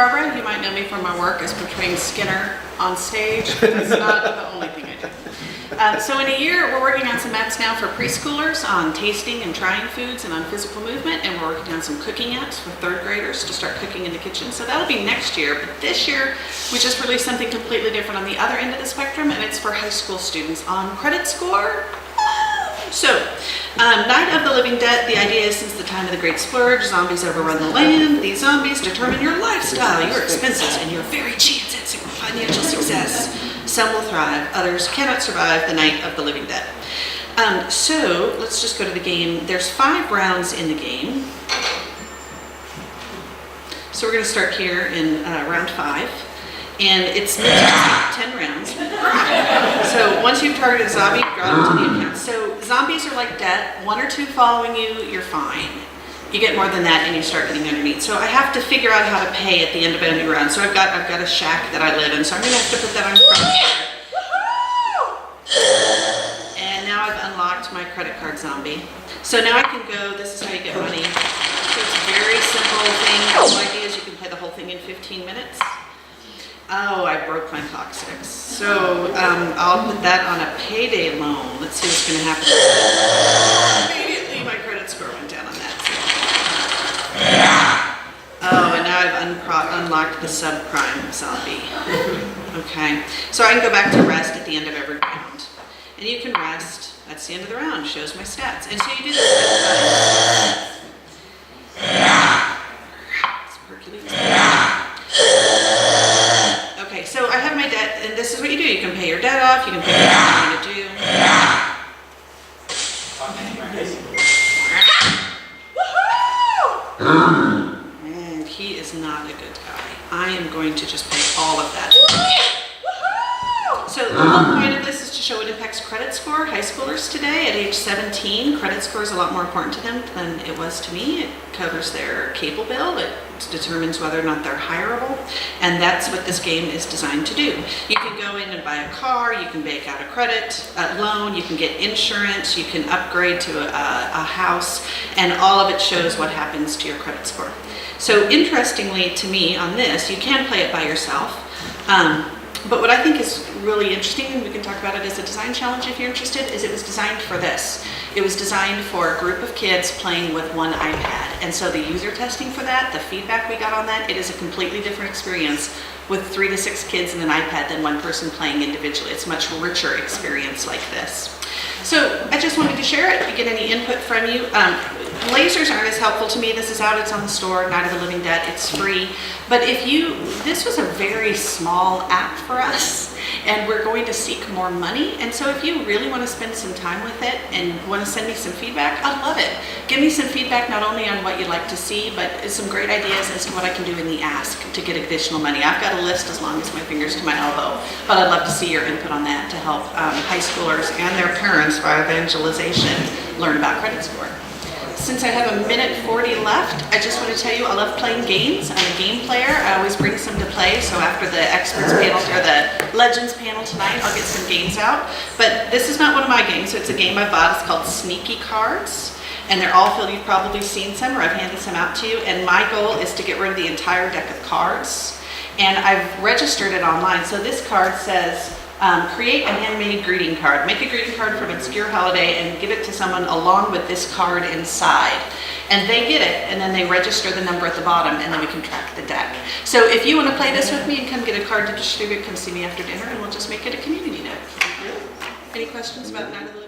Barbara. You might know me from my work as portraying Skinner on stage, but that's not the only thing I do. So in a year, we're working on some apps now for preschoolers on tasting and trying foods and on physical movement, and we're working on some cooking apps for third graders to start cooking in the kitchen. So that'll be next year, but this year, we just released something completely different on the other end of the spectrum, and it's for high school students on credit score. So, Night of the Living Dead, the idea is since the time of the Great Splurge, zombies overrun the land. These zombies determine your lifestyle, your expenses, and your very chance at financial success. Some will thrive, others cannot survive the Night of the Living Dead. So, let's just go to the game. There's 5 rounds in the game. So we're going to start here in round 5. And it's 10 rounds. So once you've targeted a zombie, draw them to the account. So zombies are like debt. 1 or 2 following you, you're fine. You get more than that and you start getting underneath. So I have to figure out how to pay at the end of any round. So I've got a shack that I live in. So I'm going to have to put that on front here. And now I've unlocked my credit card zombie. So now I can go, this is how you get money. So it's a very simple thing. The whole idea is you can play the whole thing in 15 minutes. Oh, I broke my clock sticks. So I'll put that on a payday loan. Let's see what's going to happen. Immediately my credit score went down on that. Oh, and now I've unlocked the subprime zombie. Okay, so I can go back to rest at the end of every round. And you can rest. That's the end of the round. Shows my stats. And so you do this 10 times. It's Hercules. Okay, so I have my debt, and this is what you do. You can pay your debt off, you can pick what you want to do. And he is not a good guy. I am going to just pay all of that. So the whole point of this is to show it impacts credit score. High schoolers today at age 17, credit score is a lot more important to them than it was to me. It covers their cable bill. It determines whether or not they're hireable. And that's what this game is designed to do. You can go in and buy a car, you can make out a credit loan, you can get insurance, you can upgrade to a house, and all of it shows what happens to your credit score. So interestingly to me on this, you can play it by yourself. But what I think is really interesting, and we can talk about it as a design challenge if you're interested, is it was designed for this. It was designed for a group of kids playing with one iPad. And so the user testing for that, the feedback we got on that, it is a completely different experience with 3 to 6 kids and an iPad than one person playing individually. It's a much richer experience like this. So I just wanted to share it. If you get any input from you. Lasers aren't as helpful to me. This is out, it's on the store, Night of the Living Dead, it's free. But this was a very small app for us, and we're going to seek more money. And so if you really want to spend some time with it and want to send me some feedback, I'd love it. Give me some feedback not only on what you'd like to see, but some great ideas as to what I can do in the ask to get additional money. I've got a list as long as my fingers to my elbow, but I'd love to see your input on that to help high schoolers and their parents by evangelization learn about credit score. Since I have 1:40 left, I just want to tell you I love playing games. I'm a game player. I always bring some to play. So after the experts panel or the legends panel tonight, I'll get some games out. But this is not one of my games. So it's a game I bought. It's called Sneaky Cards. And they're all filled. You've probably seen some or I've handed some out to you. And my goal is to get rid of the entire deck of cards. And I've registered it online. So this card says, create a handmade greeting card. Make a greeting card for an obscure holiday and give it to someone along with this card inside. And they get it, and then they register the number at the bottom, and then we can track the deck. So if you want to play this with me and come get a card to distribute, come see me after dinner, and we'll just make it a community note. Any questions about Night of the